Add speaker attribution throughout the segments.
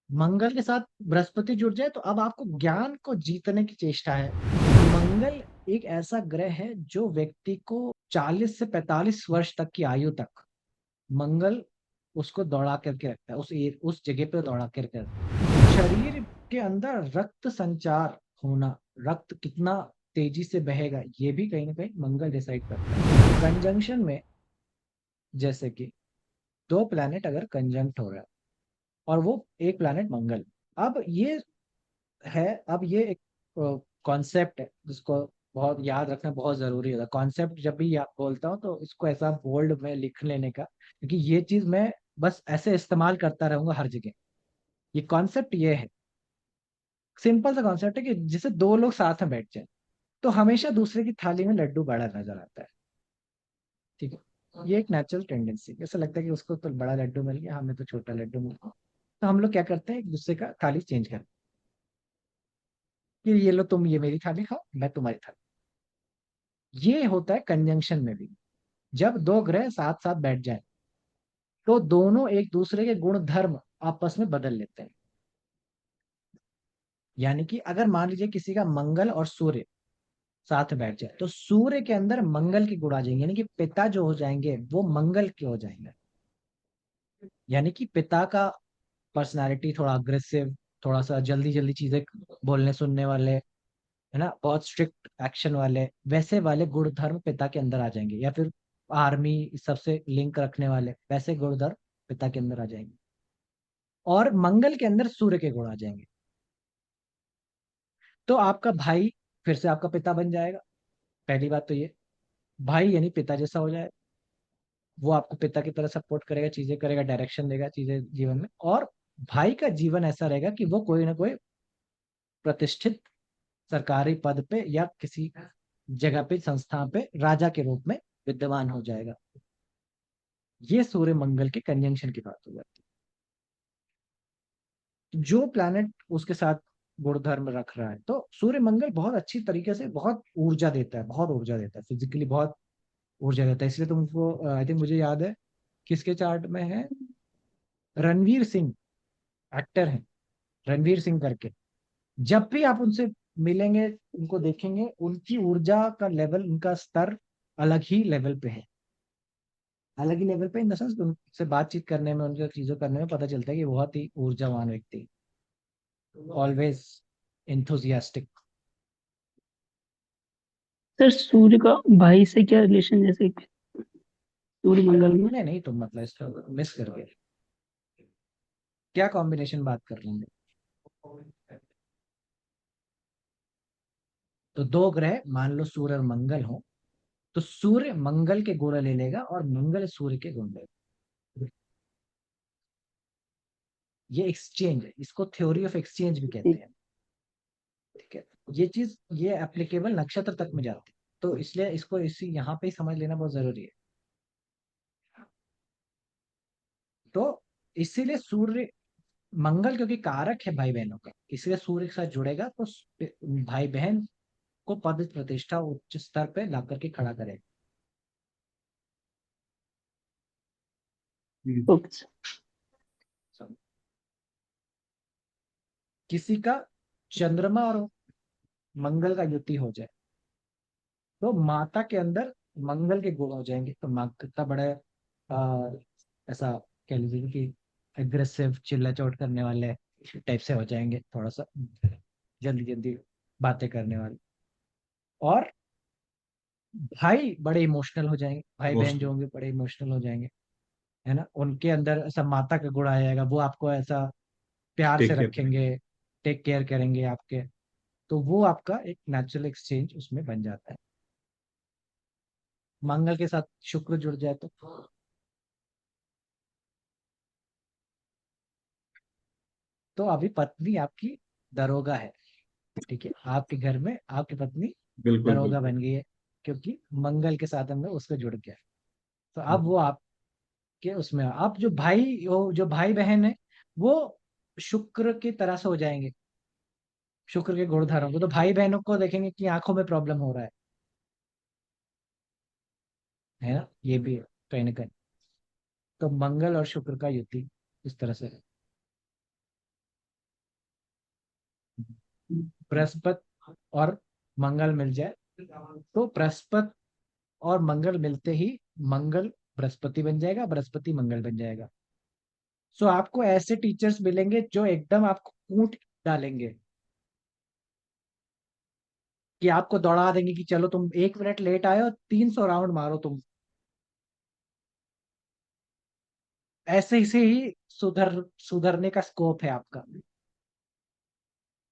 Speaker 1: मंगल के साथ बृहस्पति जुड़ जाए तो अब आपको ज्ञान को जीतने की चेष्टा है। मंगल एक ऐसा ग्रह है जो व्यक्ति को 40 से 45 वर्ष तक की आयु तक मंगल उसको दौड़ा करके रखता है, उस जगह पे दौड़ा करके रखता है। शरीर के अंदर रक्त संचार होना, रक्त कितना तेजी से बहेगा, ये भी कहीं ना कहीं मंगल डिसाइड करता है। कंजंक्शन में, जैसे कि दो प्लैनेट अगर कंजंक्ट हो रहा है और वो एक प्लैनेट मंगल, अब ये है, अब ये एक कॉन्सेप्ट है जिसको बहुत याद रखना बहुत जरूरी होता है। कॉन्सेप्ट जब भी आप बोलता हूँ तो इसको ऐसा बोल्ड में लिख लेने का, क्योंकि ये चीज मैं बस ऐसे इस्तेमाल करता रहूंगा हर जगह। ये कॉन्सेप्ट ये है, सिंपल सा कॉन्सेप्ट है कि जिसे दो लोग साथ में बैठ जाए तो हमेशा दूसरे की थाली में लड्डू बड़ा नजर आता है। ठीक है, ये एक नेचुरल टेंडेंसी, ऐसा लगता है कि उसको तो बड़ा लड्डू मिल गया, हमें तो छोटा लड्डू मिल गया। तो हम लोग क्या करते हैं, एक दूसरे का थाली चेंज करते हैं कि ये लो तुम ये मेरी थाली खाओ, मैं तुम्हारी थाली। ये होता है कंजंक्शन में भी। जब दो ग्रह साथ साथ बैठ जाए तो दोनों एक दूसरे के गुण धर्म आपस में बदल लेते हैं। यानी कि अगर मान लीजिए किसी का मंगल और सूर्य साथ में बैठ जाए तो सूर्य के अंदर मंगल के गुण आ जाएंगे, यानी कि पिता जो हो जाएंगे वो मंगल के हो जाएंगे। यानी कि पिता का पर्सनालिटी थोड़ा अग्रेसिव, थोड़ा सा जल्दी जल्दी चीजें बोलने सुनने वाले, है ना, बहुत स्ट्रिक्ट एक्शन वाले, वैसे वाले गुण धर्म पिता के अंदर आ जाएंगे। या फिर आर्मी सबसे लिंक रखने वाले वैसे गुण धर्म पिता के अंदर आ जाएंगे। और मंगल के अंदर सूर्य के गुण आ जाएंगे तो आपका भाई फिर से आपका पिता बन जाएगा। पहली बात तो ये, भाई यानी पिता जैसा हो जाए, वो आपको पिता की तरह सपोर्ट करेगा, चीजें करेगा, डायरेक्शन देगा चीजें जीवन में। और भाई का जीवन ऐसा रहेगा कि वो कोई ना कोई प्रतिष्ठित सरकारी पद पे या किसी जगह पे, संस्था पे राजा के रूप में विद्यमान हो जाएगा। ये सूर्य मंगल के कंजंक्शन की बात हो जाती है। जो प्लैनेट उसके साथ गुणधर्म रख रहा है, तो सूर्य मंगल बहुत अच्छी तरीके से बहुत ऊर्जा देता है, बहुत ऊर्जा देता है, फिजिकली बहुत ऊर्जा देता है। इसलिए तुमको आई थिंक मुझे याद है किसके चार्ट में है, रणवीर सिंह एक्टर है, रणवीर सिंह करके। जब भी आप उनसे मिलेंगे, उनको देखेंगे, उनकी ऊर्जा का लेवल, उनका स्तर अलग ही लेवल पे है। अलग ही लेवल पे इन द सेंस उनसे बातचीत करने में, उनके चीजों करने में पता चलता है कि बहुत ही ऊर्जावान व्यक्ति, ऑलवेज इंथुजियास्टिक।
Speaker 2: सर सूर्य का भाई से क्या रिलेशन, जैसे कि सूर्य मंगल में?
Speaker 1: नहीं नहीं, तुम मतलब इसका मिस कर गए, क्या कॉम्बिनेशन बात कर रहे हैं। तो दो ग्रह मान लो सूर्य और मंगल हो, तो सूर्य मंगल के गुण ले लेगा और मंगल सूर्य के गुण लेगा। ये एक्सचेंज है, इसको थ्योरी ऑफ एक्सचेंज भी कहते
Speaker 2: ठीक।
Speaker 1: हैं। ठीक है, ये चीज ये एप्लीकेबल नक्षत्र तक में जाती है, तो इसलिए इसको इसी यहाँ पे ही समझ लेना बहुत जरूरी है। तो इसीलिए सूर्य मंगल क्योंकि कारक है भाई बहनों का, इसलिए सूर्य के साथ जुड़ेगा तो भाई बहन को पद प्रतिष्ठा उच्च स्तर पे ला करके खड़ा करेगा।
Speaker 2: Okay sir.
Speaker 1: So, किसी का चंद्रमा और मंगल का युति हो जाए तो माता के अंदर मंगल के गुण हो जाएंगे, तो माँ कितना बड़ा आ, ऐसा कह लीजिए कि एग्रेसिव चिल्ला चोट करने वाले टाइप से हो जाएंगे, थोड़ा सा जल्दी जल्दी बातें करने वाले। और भाई बड़े इमोशनल हो जाएंगे, भाई बहन जो होंगे बड़े इमोशनल हो जाएंगे, है ना, उनके अंदर ऐसा माता का गुण आ जाएगा, वो आपको ऐसा प्यार से
Speaker 3: टेक केयर करेंगे।
Speaker 1: रखेंगे, टेक केयर करेंगे आपके। तो वो आपका एक नेचुरल एक्सचेंज उसमें बन जाता है। मंगल के साथ शुक्र जुड़ जाए तो अभी पत्नी आपकी दरोगा है। ठीक है, आपके घर में आपकी पत्नी
Speaker 3: बिल्कुल
Speaker 1: दरोगा
Speaker 3: बिल्कुल।
Speaker 1: बन गई है, क्योंकि मंगल के साथ हम लोग उसको जुड़ गया। तो अब वो आपके उसमें, आप जो भाई हो, जो भाई बहन है, वो शुक्र की तरह से हो जाएंगे, शुक्र के गुणधरों को। तो भाई बहनों को देखेंगे कि आंखों में प्रॉब्लम हो रहा है ना, ये भी है कहीं ना कहीं। तो मंगल और शुक्र का युति इस तरह से है। बृहस्पति और मंगल मिल जाए, तो बृहस्पति और मंगल मिलते ही मंगल बृहस्पति बन जाएगा, बृहस्पति मंगल बन जाएगा। सो आपको ऐसे टीचर्स मिलेंगे जो एकदम आपको कूट डालेंगे, कि आपको दौड़ा देंगे कि चलो तुम 1 मिनट लेट आए हो, 300 राउंड मारो तुम। ऐसे से ही सुधरने का स्कोप है आपका।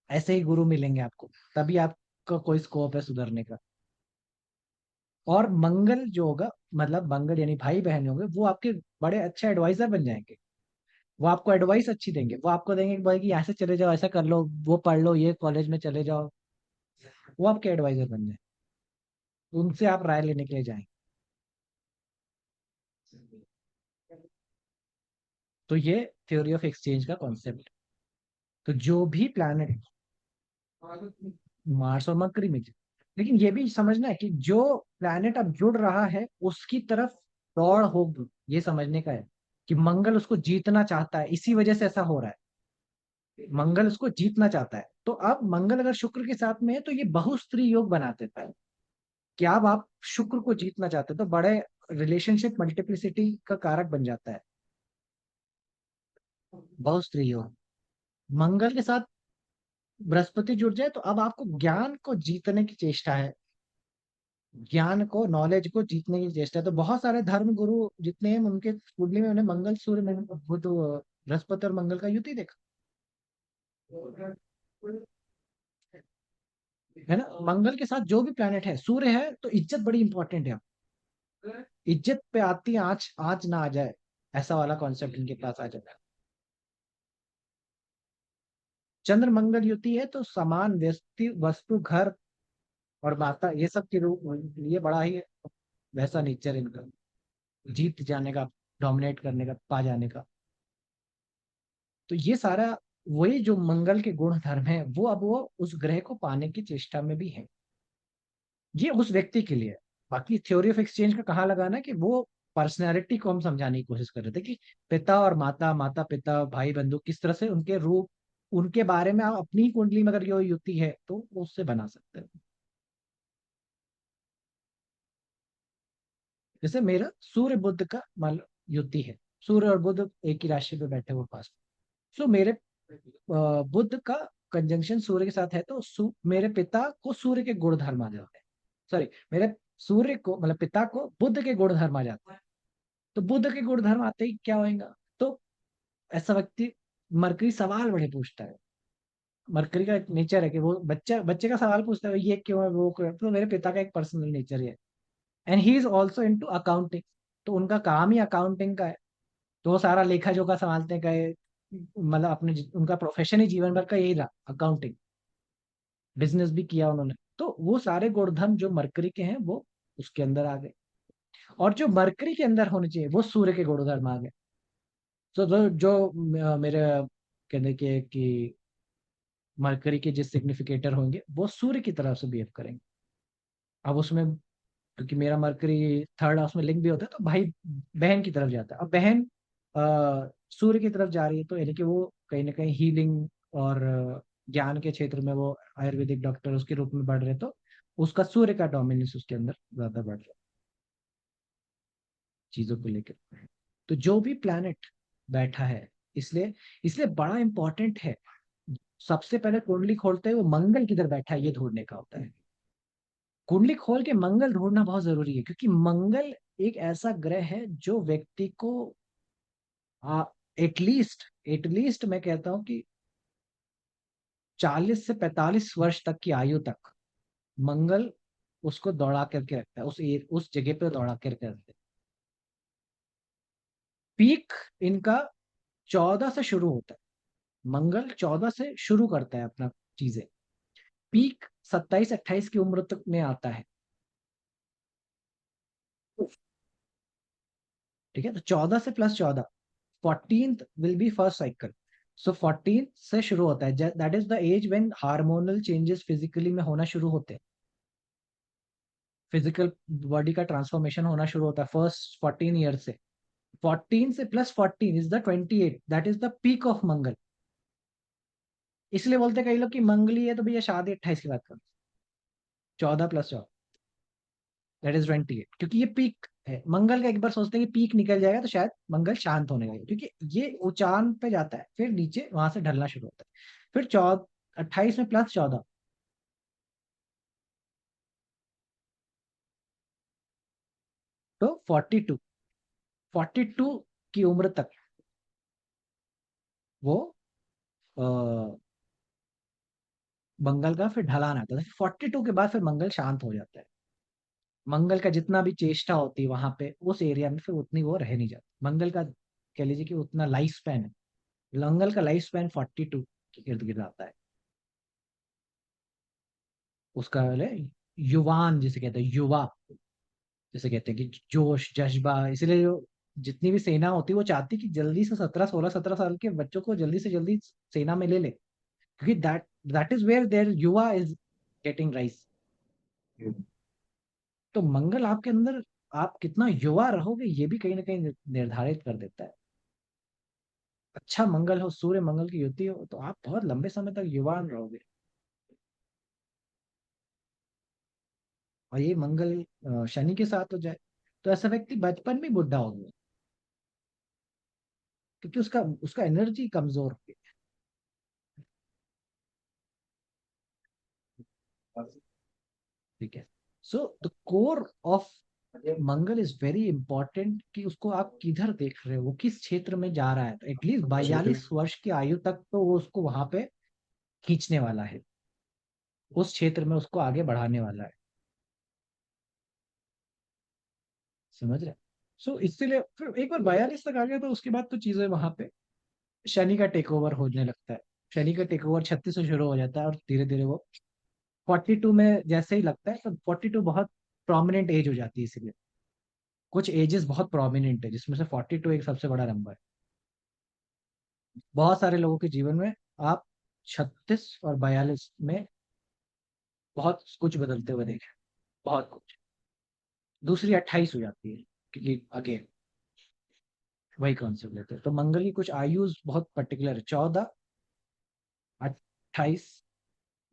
Speaker 1: ऐसे ही गुरु मिलेंगे आपको, तभी आपका कोई स्कोप है सुधरने का। और मंगल जो होगा, मतलब मंगल यानी भाई बहन होंगे, वो आपके बड़े अच्छे एडवाइजर बन जाएंगे। वो आपको एडवाइस अच्छी देंगे, वो आपको देंगे कि भाई कि ऐसे चले जाओ, ऐसा कर लो, वो पढ़ लो, ये कॉलेज में चले जाओ। वो आपके एडवाइजर बन जाए, उनसे आप राय लेने के लिए जाएं। तो ये थ्योरी ऑफ एक्सचेंज का कॉन्सेप्ट। तो जो भी प्लैनेट मार्स और मरकरी में, लेकिन ये भी समझना है कि जो प्लैनेट अब जुड़ रहा है उसकी तरफ दौड़ होगी, ये समझने का है कि मंगल उसको जीतना चाहता है, इसी वजह से ऐसा हो रहा है। मंगल उसको जीतना चाहता है, तो अब मंगल अगर शुक्र के साथ में है तो ये बहुस्त्री योग बना देता है कि अब आप शुक्र को जीतना चाहते हैं, तो बड़े रिलेशनशिप मल्टीप्लिसिटी का कारक बन जाता है बहुस्त्री योग। मंगल के साथ बृहस्पति जुड़ जाए तो अब आपको ज्ञान को जीतने की चेष्टा है, ज्ञान को, नॉलेज को जीतने की चेष्टा है। तो बहुत सारे धर्म गुरु जितने हैं उनके कुंडली में उन्हें मंगल सूर्य में बुध बृहस्पति और मंगल का युति देखा है ना। मंगल के साथ जो भी प्लेनेट है, सूर्य है तो इज्जत बड़ी इंपॉर्टेंट है। इज्जत पे आती आंच आंच ना आ जाए, ऐसा वाला कॉन्सेप्ट इनके पास आ जाता है। चंद्र मंगल युति है तो समान व्यक्ति, वस्तु, घर और माता, ये सब के रूप ये बड़ा ही वैसा नेचर इनका, जीत जाने का, डोमिनेट करने का, पा जाने का। तो ये सारा वही जो मंगल के गुण धर्म है, वो अब वो उस ग्रह को पाने की चेष्टा में भी है। ये उस व्यक्ति के लिए है। बाकी थ्योरी ऑफ एक्सचेंज का कहाँ लगाना है कि वो पर्सनैलिटी को हम समझाने की कोशिश कर रहे थे कि पिता और माता, माता पिता, भाई बंधु, किस तरह से उनके रूप, उनके बारे में आप अपनी कुंडली में अगर ये युति है तो वो उससे बना सकते हैं। जैसे मेरा सूर्य बुध का मान लो युति है, सूर्य और बुध एक ही राशि पे बैठे हुए पास। सो मेरे बुध का कंजंक्शन सूर्य के साथ है तो मेरे पिता को सूर्य के गुण धर्म आ जाते हैं। सॉरी, मेरे सूर्य को मतलब पिता को बुध के गुण धर्म आ जाते हैं। तो बुध के गुण धर्म आते ही क्या होएगा, तो ऐसा व्यक्ति, मरकरी सवाल बड़े पूछता है। मरकरी का एक नेचर है कि वो बच्चा बच्चे का सवाल पूछता है, ये क्यों है, वो क्यों है। तो मेरे पिता का एक पर्सनल नेचर है, and he is also into accounting. तो उनका काम ही अकाउंटिंग का है। तो वो सारा लेखा जोखा संभालते गए, मतलब अपने उनका प्रोफेशन ही जीवन भर का यही रहा, अकाउंटिंग। बिजनेस भी किया उन्होंने। तो वो सारे गुणधर्म जो मरकरी के हैं वो उसके अंदर आ गए, और जो मरकरी के अंदर होने चाहिए वो सूर्य के गुणधर्म आ गए। तो मेरे कहने के कि मरकरी के जिस सिग्निफिकेटर होंगे वो सूर्य की तरफ से बिहेव करेंगे। अब उसमें क्योंकि मेरा मरकरी थर्ड हाउस में लिंक भी होता है, तो भाई बहन की तरफ जाता है। अब बहन सूर्य की तरफ जा रही है, तो यानी कि वो कहीं ना कहीं हीलिंग और ज्ञान के क्षेत्र में वो आयुर्वेदिक डॉक्टर उसके रूप में बढ़ रहे, तो उसका सूर्य का डोमिनेंस उसके अंदर ज्यादा बढ़ रहा है चीजों को लेकर। तो जो भी प्लैनेट बैठा है, इसलिए इसलिए बड़ा इंपॉर्टेंट है, सबसे पहले कुंडली खोलते हैं वो मंगल किधर बैठा है ये ढूंढने का होता है। कुंडली खोल के मंगल ढूंढना बहुत जरूरी है, क्योंकि मंगल एक ऐसा ग्रह है जो व्यक्ति को एटलीस्ट मैं कहता हूं कि 40 से 45 वर्ष तक की आयु तक मंगल उसको दौड़ा करके रखता है, उस जगह पे दौड़ा करके रखता है। पीक इनका 14 से शुरू होता है, मंगल 14 से शुरू करता है अपना चीजें। पीक 27-28 की उम्र तक में आता है। ठीक है, तो 14 से +14, 14th will be first cycle. So 14 से शुरू होता है, that is the age when hormonal changes physically में होना शुरू होते हैं। फिजिकल बॉडी का ट्रांसफॉर्मेशन होना शुरू होता है फर्स्ट 14 ईयर से। 14 से +14 is the 28, that is the peak of Mangal. इसलिए बोलते हैं कई लोग कि मंगली है तो भैया शादी 28 की बात करो, 14+14, दैट इज 28, क्योंकि ये पीक है मंगल का। एक बार सोचते हैं कि पीक निकल जाएगा तो शायद मंगल शांत होने लगेगा, क्योंकि ये ऊंचान पे जाता है फिर नीचे वहां से ढलना शुरू होता है। फिर 28 में +14, तो 42, 42 की उम्र तक वो मंगल का फिर ढलान आता है। 42 के बाद फिर मंगल शांत हो जाता है। मंगल का जितना भी चेष्टा होती है वहां पे उस एरिया में फिर उतनी वो रह नहीं जाती। मंगल का कह लीजिए कि उतना लाइफ स्पैन है, मंगल का लाइफ स्पैन 42 के इर्द गिर्द आता है। उसका है युवान जिसे कहते हैं, युवा जिसे कहते हैं कि जोश जज्बा। इसलिए जो जितनी भी सेना होती है वो चाहती है कि जल्दी से 17, 16, 17 साल के बच्चों को जल्दी से जल्दी सेना में ले ले, क्योंकि दैट इज वेयर देयर युवा इज गेटिंग राइज। तो मंगल आपके अंदर आप कितना युवा रहोगे ये भी कहीं ना कहीं निर्धारित कर देता है। अच्छा मंगल हो, सूर्य मंगल की युति हो, तो आप बहुत लंबे समय तक युवा रहोगे। और ये मंगल शनि के साथ हो जाए तो ऐसा व्यक्ति बचपन में बुढ़ा हो गया, क्योंकि उसका उसका एनर्जी कमजोर हो गई। ठीक है। So the core of Mangal is very important, कि उसको आप किधर देख रहे हो, वो किस क्षेत्र में जा रहा है। तो एटलीस्ट 42 वर्ष की आयु तक तो वो उसको वहां पे खींचने वाला है, उस क्षेत्र में उसको आगे बढ़ाने वाला है। समझ रहे? सो इसीलिए फिर एक बार 42 तक आ गया तो उसके बाद तो चीजें वहां पे शनि का टेक ओवर होने लगता है। शनि का टेक ओवर 36 से शुरू हो जाता है और धीरे धीरे वो 42 में जैसे ही लगता है तो 42 बहुत प्रोमिनेंट एज हो जाती है। इसीलिए कुछ एजेस बहुत प्रोमिनेंट है जिसमें से 42 एक सबसे बड़ा नंबर है। बहुत सारे लोगों के जीवन में आप 36 और 42 में बहुत कुछ बदलते हुए देखें, बहुत कुछ। दूसरी 28 हो जाती है, क्योंकि अगेन वही कॉन्सेप्ट लेते हैं। तो मंगल की कुछ आयुज बहुत पर्टिकुलर है, 14, 28,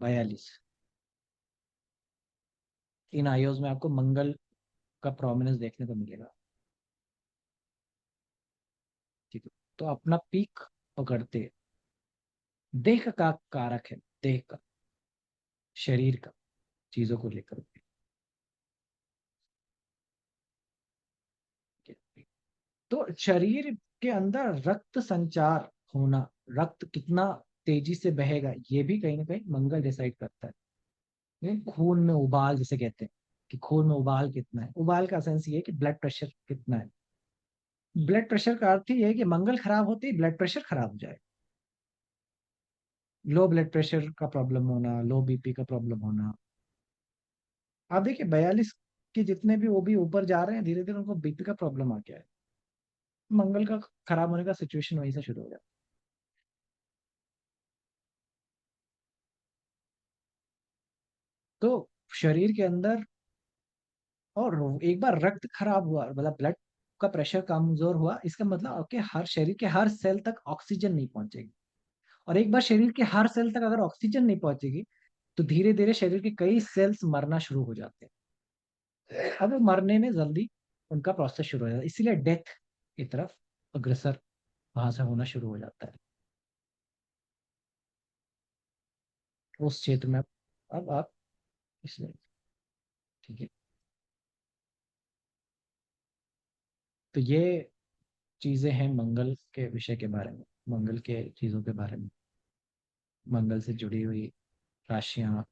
Speaker 1: 42। इन आयुज में आपको मंगल का प्रोमिनेंस देखने को मिलेगा। ठीक है। तो अपना पीक पकड़ते, देह का कारक है, देह का, शरीर का, चीजों को लेकर के। ठीक है। तो शरीर के अंदर रक्त संचार होना, रक्त कितना तेजी से बहेगा ये भी कहीं ना कहीं मंगल डिसाइड करता है। खून में उबाल जिसे कहते हैं, कि खून में उबाल कितना है। उबाल का सेंस ये है कि ब्लड प्रेशर कितना है। ब्लड प्रेशर का अर्थ ही है कि मंगल खराब होते ही ब्लड प्रेशर खराब हो जाए। लो ब्लड प्रेशर का प्रॉब्लम होना, लो बीपी का प्रॉब्लम होना। आप देखिए 42 के जितने भी वो भी ऊपर जा रहे हैं धीरे धीरे उनको बीपी का प्रॉब्लम आ गया है। मंगल का खराब होने का सिचुएशन वहीं से शुरू हो जाता है। तो शरीर के अंदर, और एक बार रक्त खराब हुआ मतलब ब्लड का प्रेशर कमजोर हुआ, इसका मतलब आपके हर शरीर के हर सेल तक ऑक्सीजन नहीं पहुंचेगी। और एक बार शरीर के हर सेल तक अगर ऑक्सीजन नहीं पहुंचेगी तो धीरे धीरे शरीर के कई सेल्स मरना शुरू हो जाते हैं। अब वो मरने में जल्दी उनका प्रोसेस शुरू हो जाता है, इसीलिए डेथ की तरफ अग्रसर वहां से होना शुरू हो जाता है उस क्षेत्र में। अब आप इसमें, ठीक है। तो ये चीजें हैं मंगल के विषय के बारे में, मंगल के चीजों के बारे में, मंगल से जुड़ी हुई राशियां।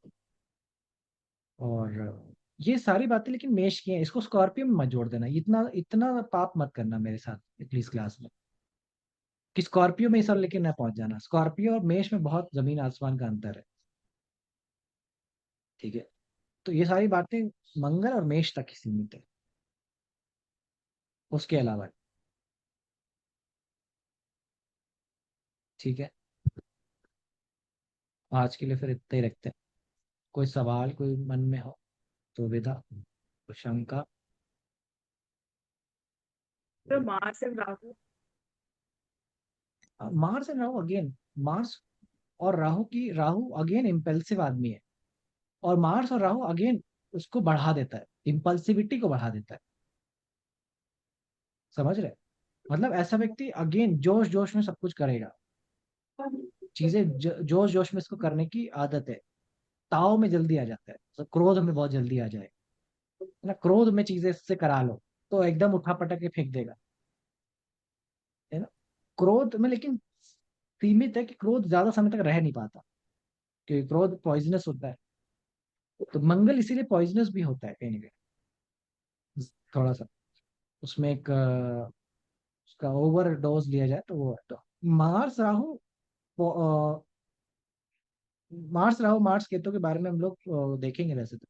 Speaker 1: और ये सारी बातें लेकिन मेष की हैं, इसको स्कॉर्पियो में मत जोड़ देना, इतना इतना पाप मत करना मेरे साथ प्लीज क्लास में, कि स्कॉर्पियो में ये सब लेके ना पहुंच जाना। स्कॉर्पियो और मेष में बहुत जमीन आसमान का अंतर है। ठीक है। तो ये सारी बातें मंगल और मेष तक ही सीमित है, उसके अलावा। ठीक है। आज के लिए फिर इतना ही रखते हैं। कोई सवाल कोई मन में हो तो विदा, कोई शंका।
Speaker 3: तो Mars and Rahu.
Speaker 1: Mars and Rahu again, Mars और राहु अगेन इम्पल्सिव आदमी है, और मार्स और राहु अगेन उसको बढ़ा देता है, इम्पल्सिविटी को बढ़ा देता है। समझ रहे? मतलब ऐसा व्यक्ति अगेन जोश जोश में सब कुछ करेगा, चीजें जोश जोश में इसको करने की आदत है, ताव में जल्दी आ जाता है, तो क्रोध में बहुत जल्दी आ जाए, है ना, क्रोध में चीजें इससे करा लो तो एकदम उठा पटक के फेंक देगा, है ना। क्रोध में लेकिन सीमित है कि क्रोध ज्यादा समय तक रह नहीं पाता, क्योंकि क्रोध पॉइजनस होता है। तो मंगल इसीलिए पॉइजनस भी होता है कहीं ना कहीं, थोड़ा सा उसमें एक उसका ओवर डोज लिया जाए तो वो है। तो मार्स राहु, मार्स केतु के बारे में हम लोग देखेंगे वैसे तो,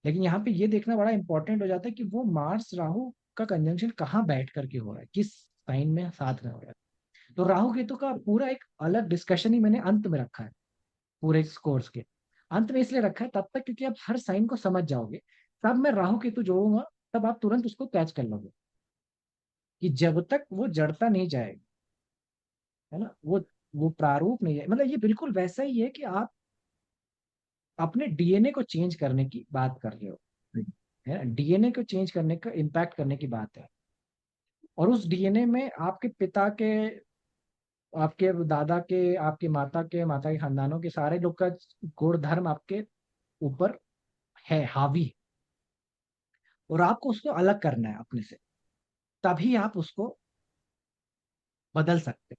Speaker 1: लेकिन यहाँ पे ये देखना बड़ा इंपॉर्टेंट हो जाता है कि वो मार्स राहु का कंजंक्शन कहाँ बैठ करके हो रहा है, किस साइन में साथ में हो रहा है। तो राहु केतु का पूरा एक अलग डिस्कशन ही मैंने अंत में रखा है, पूरे इस कोर्स के अंत में इसलिए रखा है तब तक क्योंकि आप हर साइन को समझ जाओगे, तब मैं राहु केतु जोड़ूंगा, तब आप तुरंत उसको कैच कर लोगे कि जब तक वो जड़ता नहीं जाएगा, है ना, वो प्रारूप नहीं है। मतलब ये बिल्कुल वैसा ही है कि आप अपने डीएनए को चेंज करने की बात कर रहे हो, है ना, डीएनए को चेंज करने का इम्पैक्ट करने की बात है। और उस डीएनए में आपके पिता के, आपके दादा के, आपके माता के खानदानों के सारे लोग का गुण धर्म आपके ऊपर है, हावी है। और आपको उसको अलग करना है अपने से, तभी आप उसको बदल सकते हैं,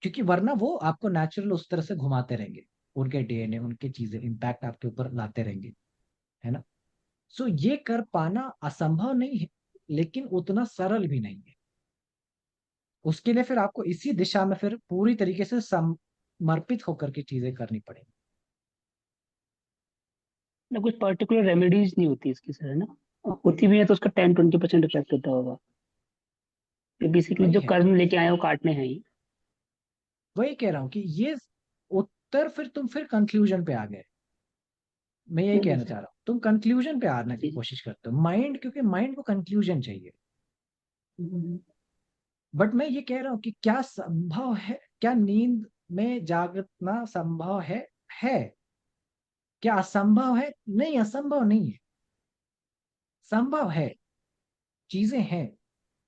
Speaker 1: क्योंकि वरना वो आपको नेचुरल उस तरह से घुमाते रहेंगे, उनके डीएनए उनके चीजें इम्पैक्ट आपके ऊपर लाते रहेंगे, है ना। सो ये कर पाना असंभव नहीं है, लेकिन उतना सरल भी नहीं है। उसके लिए फिर आपको इसी दिशा में फिर पूरी तरीके से समर्पित होकर के चीजें करनी पड़ेंगी।
Speaker 2: ना कुछ पर्टिकुलर रेमेडीज नहीं होती इसकी सर, है ना? और होती भी है तो उसका 10-20% इफेक्ट होता होगा। ये बेसिकली
Speaker 1: वही
Speaker 2: जो
Speaker 1: है,
Speaker 2: कर्म लेके आए हो काटने हैं ही।
Speaker 1: वही कह रहा हूँ कि ये उत्तर फिर तुम फिर कंक्लूजन पे आ गए। मैं यही
Speaker 2: नहीं नहीं
Speaker 1: कहना
Speaker 2: सर।
Speaker 1: चाह रहा हूँ, तुम कंक्लूजन पे आने की
Speaker 2: जी जी।
Speaker 1: कोशिश करते हो माइंड, क्योंकि माइंड को कंक्लूजन चाहिए।
Speaker 2: हम्म।
Speaker 1: बट मैं ये कह रहा हूँ कि क्या संभव है, क्या नींद में जागना संभव है। क्या असंभव है? नहीं, असंभव नहीं है, संभव है, चीजें हैं।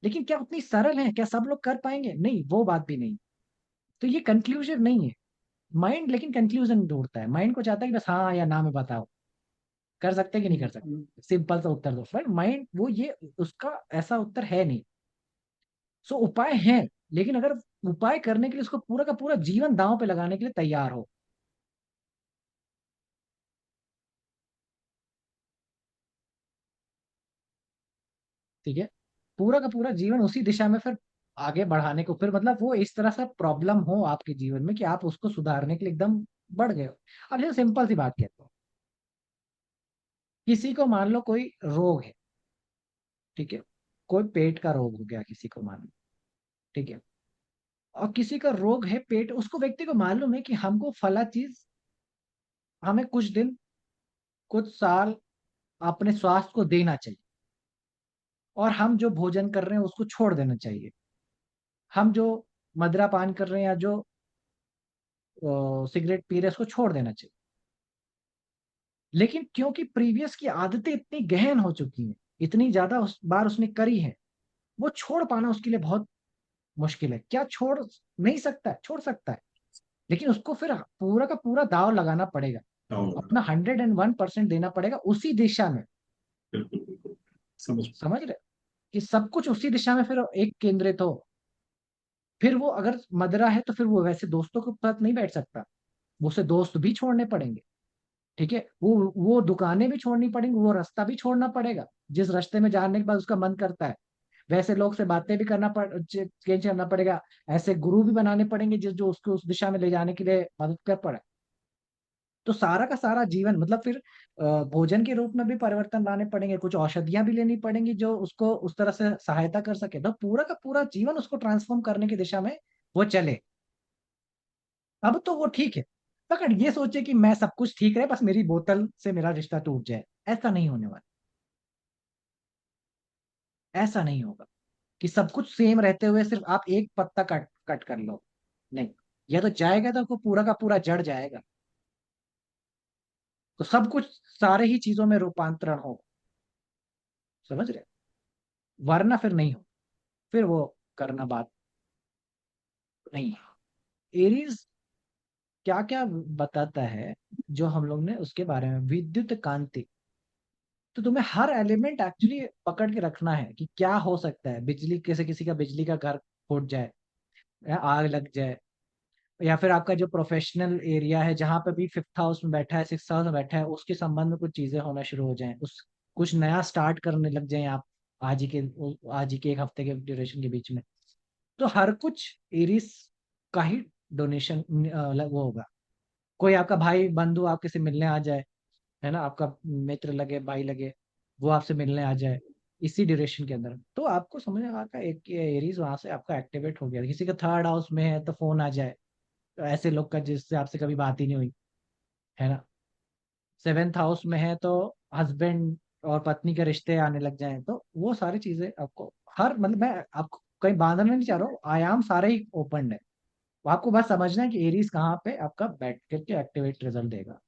Speaker 1: लेकिन क्या उतनी सरल है? क्या सब लोग कर पाएंगे? नहीं, वो बात भी नहीं। तो ये कंक्लूजन नहीं है माइंड, लेकिन कंक्लूजन ढूंढता है। माइंड को चाहता है कि बस हाँ या ना में बताओ, कर सकते कि नहीं कर
Speaker 2: हम्म।
Speaker 1: सकते, सिंपल सा उत्तर दो। बट माइंड वो ये उसका ऐसा उत्तर है नहीं। सो उपाय है, लेकिन अगर उपाय करने के लिए उसको पूरा का पूरा जीवन दांव पे लगाने के लिए तैयार हो, ठीक है, पूरा का पूरा जीवन उसी दिशा में फिर आगे बढ़ाने को, फिर मतलब वो इस तरह से प्रॉब्लम हो आपके जीवन में कि आप उसको सुधारने के लिए एकदम बढ़ गए हो। अब जैसे सिंपल सी बात कहता हूँ, किसी को मान लो कोई रोग है, ठीक है, कोई पेट का रोग हो गया किसी को मान लो, ठीक है, और किसी का रोग है पेट, उसको व्यक्ति को मालूम है कि हमको फला चीज, हमें कुछ दिन, कुछ साल अपने स्वास्थ्य को देना चाहिए, और हम जो भोजन कर रहे हैं उसको छोड़ देना चाहिए, हम जो मदिरा पान कर रहे हैं या जो सिगरेट पी रहे हैं उसको छोड़ देना चाहिए। लेकिन क्योंकि प्रीवियस की आदतें इतनी गहन हो चुकी हैं, इतनी ज्यादा उस बार उसने करी है, वो छोड़ पाना उसके लिए बहुत मुश्किल है। क्या छोड़ नहीं सकता है? छोड़ सकता है, लेकिन उसको फिर पूरा का पूरा दाव लगाना पड़ेगा,
Speaker 3: और
Speaker 1: अपना 101% देना पड़ेगा उसी दिशा में।
Speaker 3: बिल्कुल बिल्कुल समझ।
Speaker 1: समझ रहे? कि सब कुछ उसी दिशा में फिर एक केंद्रित हो। फिर वो अगर मदरा है तो फिर वो वैसे दोस्तों के साथ नहीं बैठ सकता, वो उसे दोस्त भी छोड़ने पड़ेंगे, ठीक है, वो दुकानें भी छोड़नी पड़ेंगी, वो रास्ता भी छोड़ना पड़ेगा जिस रास्ते में जाने के बाद उसका मन करता है, वैसे लोग से बातें भी चेंज करना पड़ेगा, ऐसे गुरु भी बनाने पड़ेंगे जिस जो उसको उस दिशा में ले जाने के लिए मदद कर पड़े। तो सारा का सारा जीवन मतलब फिर भोजन के रूप में भी परिवर्तन लाने पड़ेंगे, कुछ औषधियां भी लेनी पड़ेंगी जो उसको उस तरह से सहायता कर सके, तो पूरा का पूरा जीवन उसको ट्रांसफॉर्म करने की दिशा में वो चले। अब तो वो ठीक है, अगर ये सोचे कि मैं सब कुछ ठीक रहे बस मेरी बोतल से मेरा रिश्ता टूट जाए, ऐसा नहीं होने वाला। ऐसा नहीं होगा कि सब कुछ सेम रहते हुए सिर्फ आप एक पत्ता कट कट कर लो, नहीं। या तो जाएगा तो आपको पूरा का पूरा जड़ जाएगा। तो सब कुछ सारे ही चीजों में रूपांतरण हो, समझ रहे? वरना फिर नहीं हो, फिर वो करना बात नहीं है। एरीज क्या क्या बताता है जो हम लोग ने उसके बारे में, विद्युत कांति। तो तुम्हें हर एलिमेंट एक्चुअली पकड़ के रखना है कि क्या हो सकता है। बिजली, किसी किसी का बिजली का घर फूट जाए या आग लग जाए, या फिर आपका जो प्रोफेशनल एरिया है जहाँ पे भी फिफ्थ हाउस में बैठा है, सिक्स हाउस में बैठा है, उसके संबंध में कुछ चीजें होना शुरू हो जाएं, उस कुछ नया स्टार्ट करने लग जाएं आप, आज ही के एक हफ्ते के ड्यूरेशन के बीच में। तो हर कुछ एरीज का ही डोनेशन वो होगा। कोई आपका भाई बंधु आपके से मिलने आ जाए, है ना, आपका मित्र लगे, भाई लगे, वो आपसे मिलने आ जाए इसी ड्यूरेशन के अंदर, तो आपको समझ में आता है एक एरीज वहां से आपका एक्टिवेट हो गया। किसी का थर्ड हाउस में है तो फोन आ जाए, तो ऐसे लोग का जिससे आपसे कभी बात ही नहीं हुई, है ना। सेवेंथ हाउस में है तो हस्बैंड और पत्नी के रिश्ते आने लग जाएं, तो वो सारी चीजें आपको, हर मतलब मैं आपको कहीं बांधना नहीं चाह रहा हूँ, आयाम सारे ही ओपन है। आपको बस समझना है कि एरीज कहाँ पे आपका बैठ करके एक्टिवेट रिजल्ट देगा।